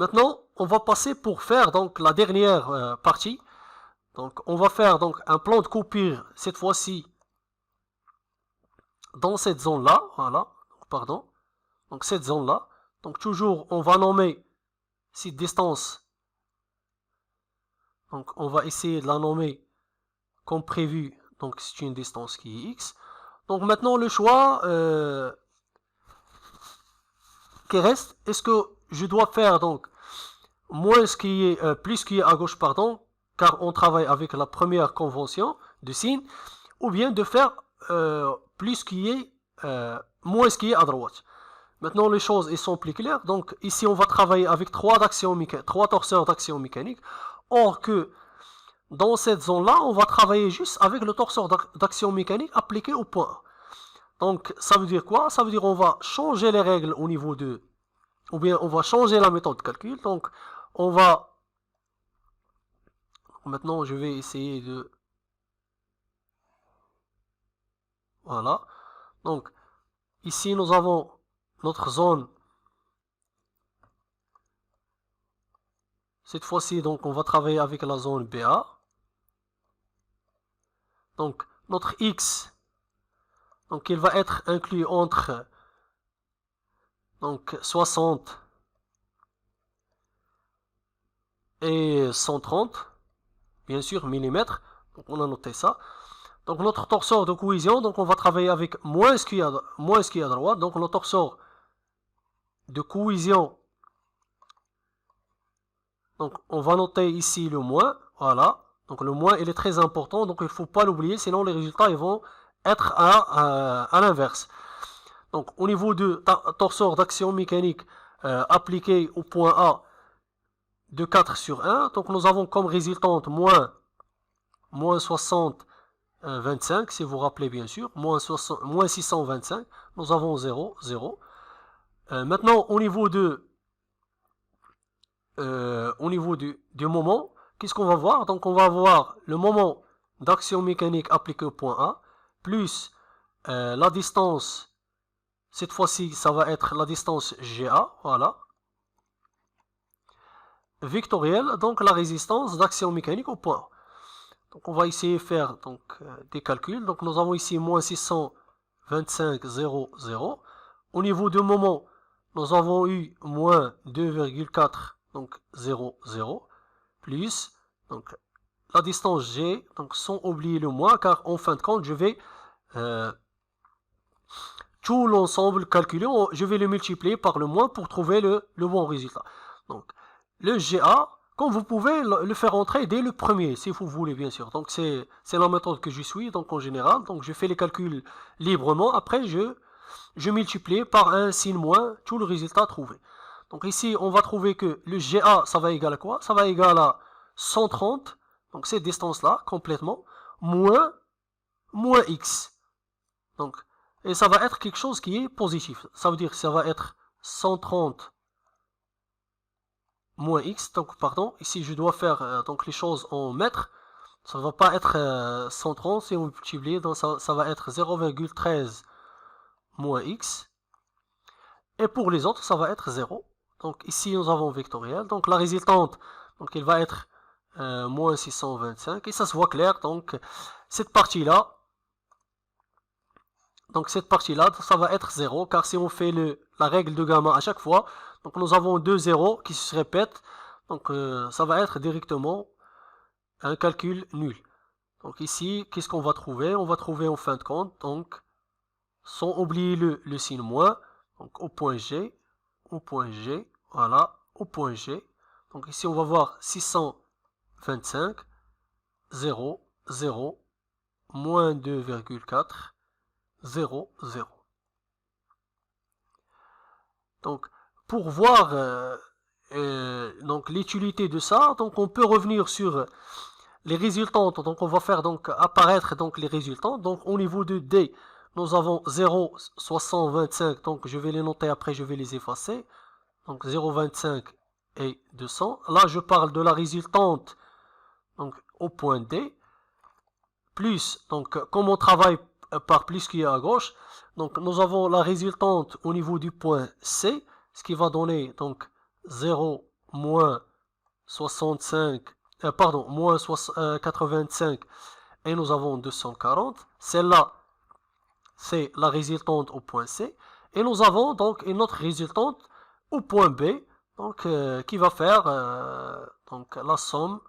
Maintenant, on va passer pour faire donc la dernière partie. Donc, on va faire donc un plan de coupure, cette fois-ci, dans cette zone-là. Voilà, pardon. Donc, cette zone-là. Donc, toujours, on va nommer cette distance. Donc, on va essayer de la nommer comme prévu. Donc, c'est une distance qui est x. Donc, maintenant, le choix qui reste, est-ce que je dois faire donc moins ce qui est, plus ce qui est à gauche, pardon, car on travaille avec la première convention de signe, ou bien de faire plus ce qui est, moins ce qui est à droite. Maintenant, les choses sont plus claires. Donc, ici, on va travailler avec trois torseurs d'action mécanique. Or que, dans cette zone-là, on va travailler juste avec le torseur d'action mécanique appliqué au point A. Donc, ça veut dire quoi? Ça veut dire on va changer les règles au niveau de... Ou bien, on va changer la méthode de calcul. Donc, on va... Maintenant, je vais essayer de... Voilà. Donc, ici, nous avons notre zone. Cette fois-ci, donc, on va travailler avec la zone BA. Donc, notre X, donc, il va être inclus entre donc 60 et 130, bien sûr, millimètres. Donc, on a noté ça. Donc, notre torseur de cohésion, donc, on va travailler avec moins ce qui est à droite. Donc, notre torseur de cohésion, donc, on va noter ici le moins. Voilà. Donc, le moins, il est très important. Donc, il ne faut pas l'oublier. Sinon, les résultats, ils vont être à l'inverse. Donc, au niveau de torseur d'action mécanique appliqué au point A de 4 sur 1, donc nous avons comme résultante moins 60, 25, si vous vous rappelez bien sûr, moins 625, nous avons 0, 0. Maintenant, au niveau du moment, qu'est-ce qu'on va voir? Donc, on va voir le moment d'action mécanique appliqué au point A, plus la distance. Cette fois-ci, ça va être la distance GA, voilà. Vectorielle, donc la résistance d'action mécanique au point. Donc on va essayer de faire donc, des calculs. Donc nous avons ici moins 625, 0, 0. Au niveau du moment, nous avons eu moins 2,4, donc 0, 0. Plus, donc la distance G, donc sans oublier le moins, car en fin de compte, je vais... tout l'ensemble calculé, je vais le multiplier par le moins pour trouver le bon résultat. Donc, le GA, comme vous pouvez le faire entrer dès le premier, si vous voulez, bien sûr. Donc, c'est la méthode que je suis, donc en général. Donc, je fais les calculs librement. Après, je multiplie par un signe moins tout le résultat trouvé. Donc, ici, on va trouver que le GA, ça va égaler à quoi? Ça va égaler à 130, donc cette distance-là, complètement, moins X. Donc, et ça va être quelque chose qui est positif. Ça veut dire que ça va être 130 moins x. Donc, pardon, ici je dois faire donc les choses en mètres. Ça ne va pas être 130 si on multiplie. Donc, ça va être 0,13 moins x. Et pour les autres, ça va être 0. Donc, ici nous avons vectoriel. Donc, la résultante, donc, elle va être moins 625. Et ça se voit clair. Donc, cette partie-là, donc cette partie-là, ça va être 0, car si on fait la règle de gamma à chaque fois, donc nous avons deux zéros qui se répètent, donc ça va être directement un calcul nul. Donc ici, qu'est-ce qu'on va trouver? On va trouver en fin de compte, donc sans oublier le signe moins, donc au point G, voilà, au point G. Donc ici on va voir 625, 0, 0, moins 2,4, 0, 0. Donc, pour voir donc l'utilité de ça, donc on peut revenir sur les résultantes. Donc, on va faire donc apparaître donc les résultantes. Donc, au niveau de D, nous avons 0, 625. Donc, je vais les noter après, je vais les effacer. Donc, 0,25 et 200. Là, je parle de la résultante donc au point D. Plus, donc, comme on travaille par plus qui est à gauche, donc nous avons la résultante au niveau du point C, ce qui va donner donc 0, moins 65, pardon, moins 85 et nous avons 240. Celle-là, c'est la résultante au point C. Et nous avons donc une autre résultante au point B, donc qui va faire donc la somme.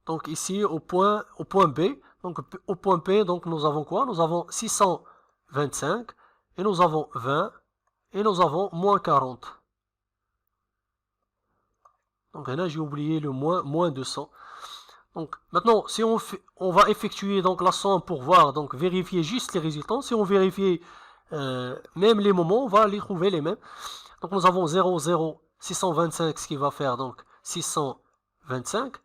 Donc ici au point B, donc au point B, donc nous avons quoi? Nous avons 625 et nous avons 20 et nous avons moins 40. Donc là j'ai oublié le moins 200. Donc maintenant si on va effectuer donc la somme pour voir, donc vérifier juste les résultats. Si on vérifie même les moments, on va les trouver les mêmes. Donc nous avons 0, 0, 625, ce qui va faire donc 625.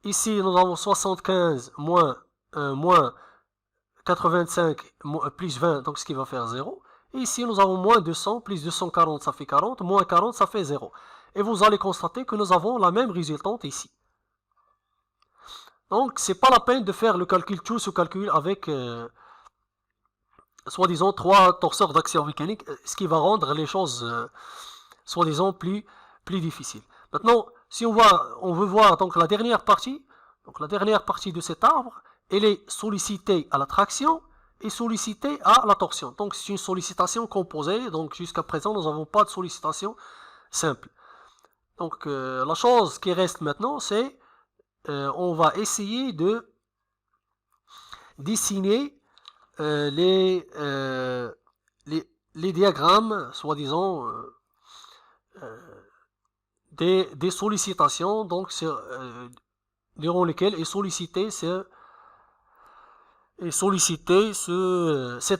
Ici nous avons 75 moins 85 plus 20, donc ce qui va faire 0. Et ici nous avons moins 200 plus 240, ça fait 40, moins 40, ça fait 0. Et vous allez constater que nous avons la même résultante ici. Donc c'est pas la peine de faire le calcul, tout ce calcul avec soi-disant 3 torseurs d'action mécanique, ce qui va rendre les choses soi-disant plus difficiles. Maintenant, si on veut voir donc la dernière partie de cet arbre, elle est sollicitée à la traction et sollicitée à la torsion. Donc c'est une sollicitation composée, donc jusqu'à présent nous n'avons pas de sollicitation simple. Donc la chose qui reste maintenant, c'est on va essayer de dessiner les diagrammes, soi-disant, des sollicitations, donc durant lesquelles est sollicité cet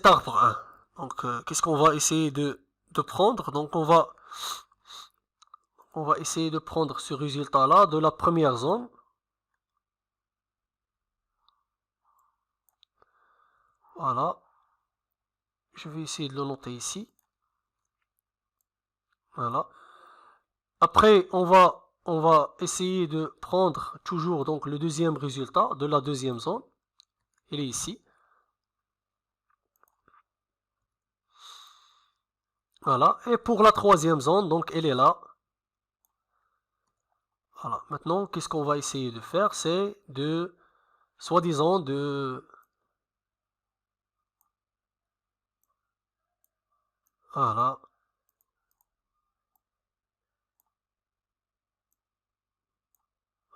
arbre 1. Donc qu'est-ce qu'on va essayer de prendre? Donc on va essayer de prendre ce résultat là de la première zone. Voilà, je vais essayer de le noter ici. Voilà. Après on va essayer de prendre toujours donc le deuxième résultat de la deuxième zone. Il est ici. Voilà. Et pour la troisième zone, donc elle est là. Voilà. Maintenant, qu'est-ce qu'on va essayer de faire? C'est de, soi-disant, voilà.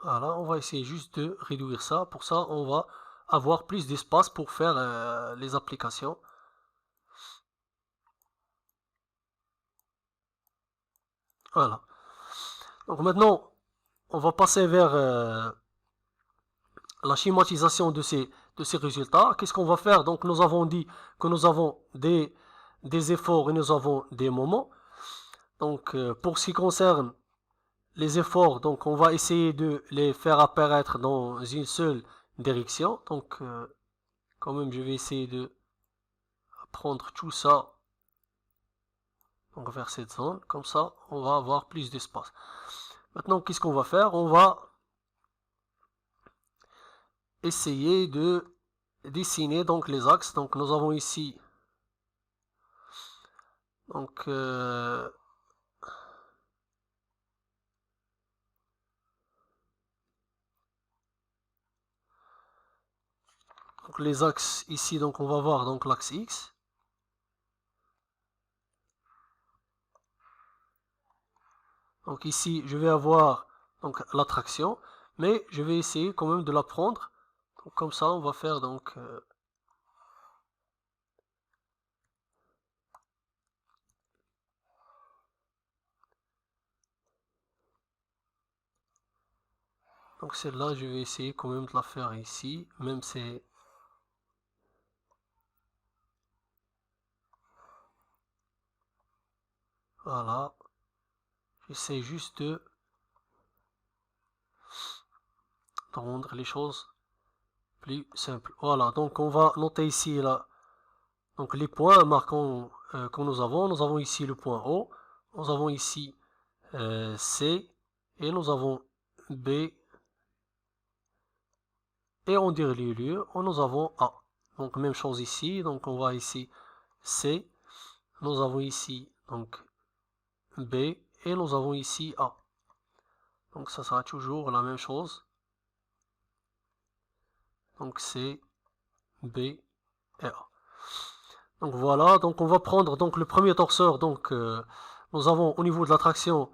Voilà, on va essayer juste de réduire ça. Pour ça, on va avoir plus d'espace pour faire les applications. Voilà. Donc maintenant, on va passer vers la schématisation de ces résultats. Qu'est-ce qu'on va faire? Donc nous avons dit que nous avons des efforts et nous avons des moments. Donc pour ce qui concerne les efforts, donc on va essayer de les faire apparaître dans une seule direction. Donc quand même je vais essayer de prendre tout ça donc vers cette zone. Comme ça on va avoir plus d'espace. Maintenant qu'est-ce qu'on va faire? On va essayer de dessiner donc les axes. Donc nous avons ici donc les axes ici, donc on va voir donc l'axe X. Donc ici je vais avoir donc la traction, mais je vais essayer quand même de la prendre. Donc comme ça on va faire donc celle-là je vais essayer quand même de la faire ici, même c'est voilà. J'essaie juste de rendre les choses plus simples. Voilà, donc on va noter ici là, donc les points marquants que nous avons. Nous avons ici le point O, nous avons ici C et nous avons B. Et en dernier lieu, nous avons A. Donc même chose ici, donc on va ici C nous avons ici donc B et nous avons ici A. Donc ça sera toujours la même chose. Donc C, B et A. Donc voilà, donc on va prendre donc le premier torseur. Donc nous avons au niveau de la traction,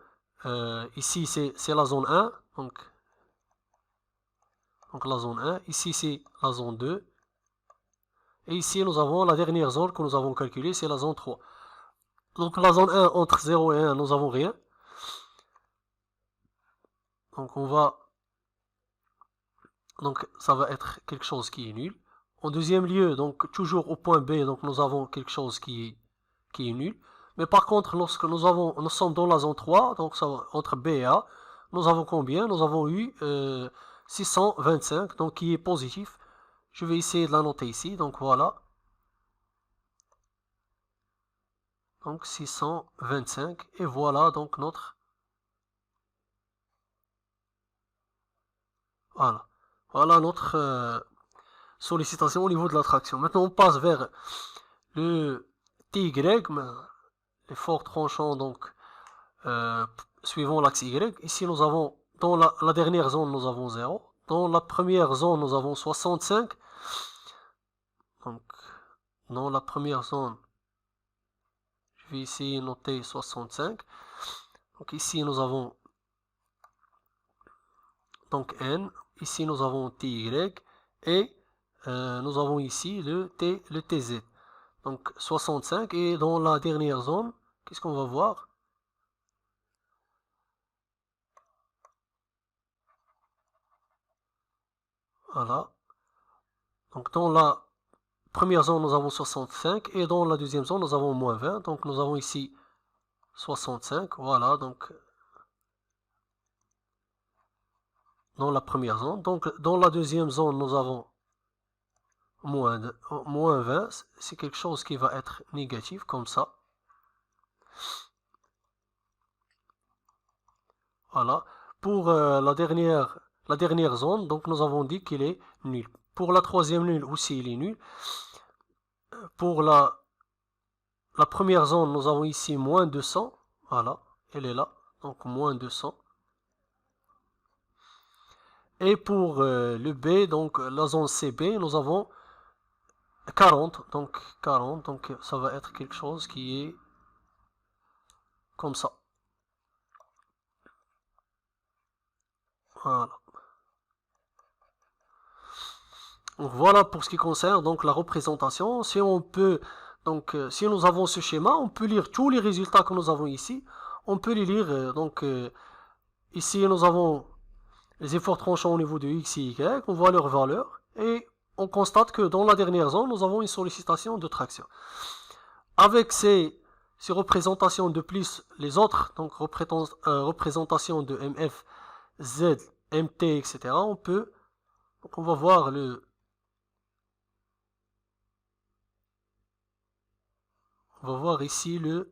ici c'est la zone 1, donc la zone 1, ici c'est la zone 2, et ici nous avons la dernière zone que nous avons calculée, c'est la zone 3. Donc la zone 1, entre 0 et 1, nous avons rien. Donc ça va être quelque chose qui est nul. En deuxième lieu, donc toujours au point B, donc nous avons quelque chose qui est nul. Mais par contre, lorsque nous sommes dans la zone 3, donc ça, entre B et A, nous avons combien? Nous avons eu 625, donc qui est positif. Je vais essayer de la noter ici, donc voilà. Donc 625, et voilà donc notre... Voilà notre sollicitation au niveau de l'attraction. Maintenant, on passe vers le TY, les forts tranchants, donc suivant l'axe Y. Ici, nous avons, dans la dernière zone, nous avons 0. Dans la première zone, nous avons 65. Donc, dans la première zone, je vais ici noter 65. Donc ici, nous avons donc N. Ici, nous avons TY. Et nous avons ici le TZ. Donc 65. Et dans la dernière zone, qu'est-ce qu'on va voir? Voilà. Donc dans la première zone, nous avons 65. Et dans la deuxième zone, nous avons moins 20. Donc nous avons ici 65. Voilà. Donc dans la première zone. Donc dans la deuxième zone, nous avons moins 20. C'est quelque chose qui va être négatif comme ça. Voilà. Pour la dernière zone, donc nous avons dit qu'il est nul. Pour la troisième nulle aussi, il est nul. Pour la première zone, nous avons ici moins 200. Voilà, elle est là. Donc moins 200. Et pour le B, donc la zone CB, nous avons 40. Donc 40. Donc ça va être quelque chose qui est comme ça. Voilà. Donc voilà pour ce qui concerne donc la représentation. Si on peut donc si nous avons ce schéma, on peut lire tous les résultats que nous avons ici. On peut les lire ici nous avons les efforts tranchants au niveau de X et Y, on voit leur valeur et on constate que dans la dernière zone, nous avons une sollicitation de traction. Avec ces représentations de plus, les autres donc représentations de MF, Z, MT, etc., on va voir on va voir ici le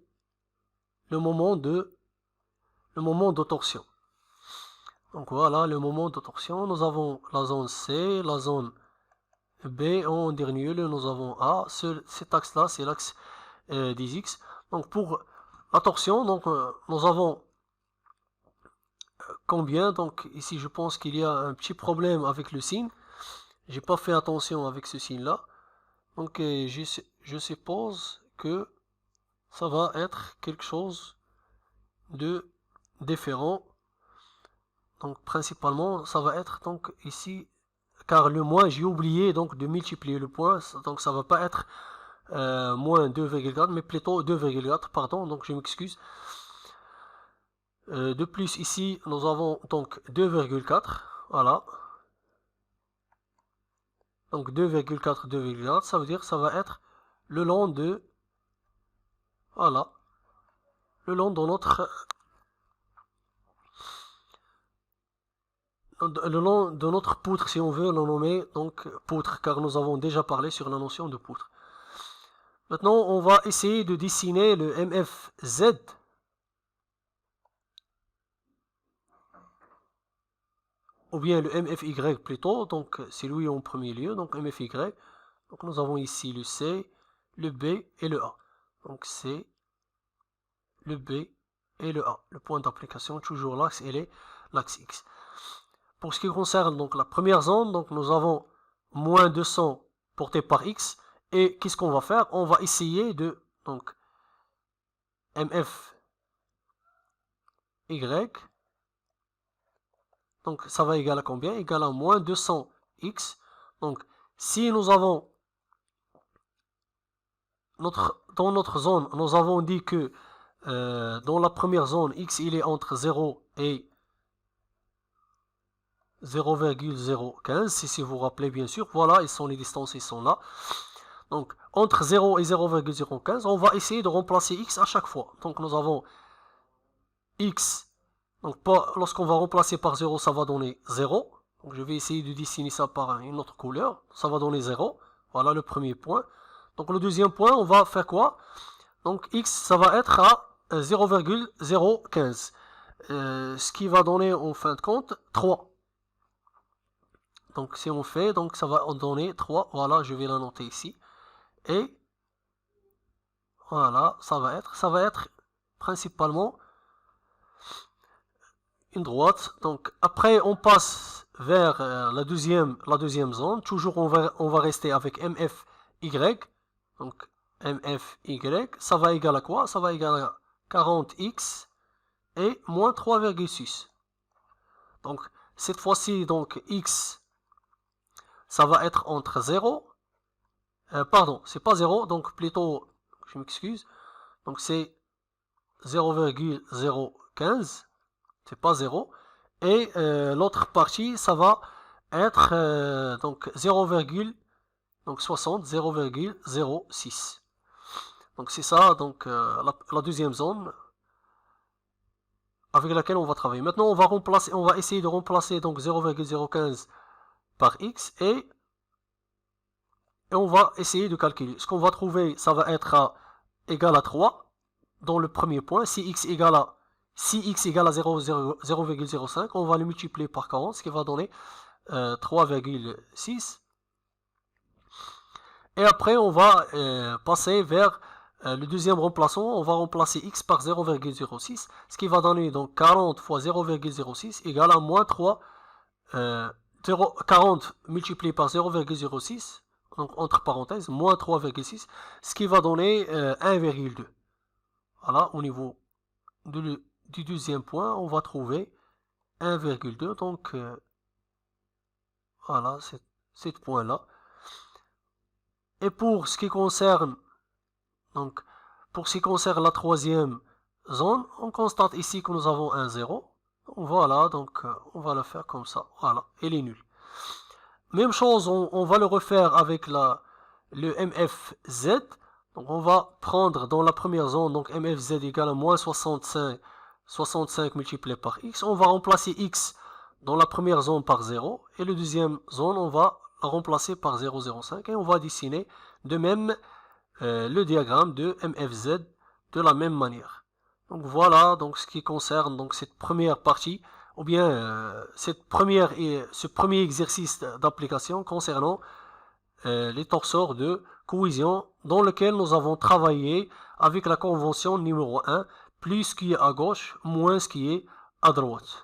moment de torsion. Donc voilà le moment de torsion. Nous avons la zone C, la zone B, en dernier lieu nous avons A. Cet axe là c'est l'axe des X. Donc pour la torsion, donc nous avons combien? Donc ici je pense qu'il y a un petit problème avec le signe. J'ai pas fait attention avec ce signe là. Donc je suppose que ça va être quelque chose de différent. Donc principalement ça va être donc ici, car le moins j'ai oublié donc de multiplier le point, donc ça va pas être moins 2,4 mais plutôt 2,4, pardon, donc je m'excuse. De plus ici nous avons donc 2,4, voilà. Donc 2,4, 2,4, ça veut dire que ça va être le long de, voilà, le long de notre poutre, si on veut le nommer donc poutre, car nous avons déjà parlé sur la notion de poutre. Maintenant, on va essayer de dessiner le MFZ. Ou bien le MFY plutôt, donc c'est lui en premier lieu, donc MFY. Donc nous avons ici le C, le B et le A. Donc c'est le B et le A. Le point d'application, toujours l'axe et l'axe X. Pour ce qui concerne donc la première zone, donc nous avons moins 200 porté par X. Et qu'est-ce qu'on va faire? On va essayer de, donc, MF Y. Donc ça va égaler à combien? Égal à moins 200X. Donc si nous avons dans notre zone, nous avons dit que dans la première zone, X il est entre 0 et 0,015, si vous vous rappelez bien sûr, voilà, les distances, ils sont là. Donc entre 0 et 0,015, on va essayer de remplacer X à chaque fois. Donc nous avons X, donc lorsqu'on va remplacer par 0, ça va donner 0. Donc je vais essayer de dessiner ça par une autre couleur, ça va donner 0. Voilà le premier point. Donc le deuxième point, on va faire quoi? Donc X, ça va être à 0,015. Ce qui va donner en fin de compte 3. Donc si on fait, donc ça va en donner 3. Voilà, je vais la noter ici. Et voilà, ça va être principalement une droite. Donc après on passe vers la deuxième zone. Toujours on va rester avec MFY. Donc MFY, ça va égaler à quoi? Ça va égaler à 40x et moins 3,6. Donc cette fois-ci, donc x, ça va être entre 0. Pardon, c'est pas 0, donc plutôt, je m'excuse. Donc c'est 0,015. C'est pas 0. Et l'autre partie, ça va être donc 0,60, 0,06. Donc c'est ça, donc la deuxième zone avec laquelle on va travailler. Maintenant, on va essayer de remplacer donc 0,015 par x et on va essayer de calculer. Ce qu'on va trouver, ça va être égal à 3 dans le premier point. Si x égale à 0,05, on va le multiplier par 40, ce qui va donner 3,6. Et après, on va passer vers le deuxième remplaçant. On va remplacer x par 0,06, ce qui va donner donc 40 fois 0,06 égale à moins 3. 40 multiplié par 0,06, donc entre parenthèses, moins 3,6, ce qui va donner 1,2. Voilà, au niveau du deuxième point, on va trouver 1,2. Donc, voilà, ce point-là. Et pour ce qui concerne la troisième zone, on constate ici que nous avons un 0. Voilà, donc on va le faire comme ça. Voilà, elle est nulle. Même chose, on va le refaire avec le MFZ. Donc on va prendre dans la première zone, donc MFZ égale à moins 65 multiplié par x. On va remplacer x dans la première zone par 0. Et la deuxième zone, on va la remplacer par 0,05. Et on va dessiner de même le diagramme de MFZ de la même manière. Donc voilà, donc ce qui concerne donc cette première partie, ou bien ce premier exercice d'application concernant les torseurs de cohésion dans lequel nous avons travaillé avec la convention numéro 1, plus ce qui est à gauche, moins ce qui est à droite.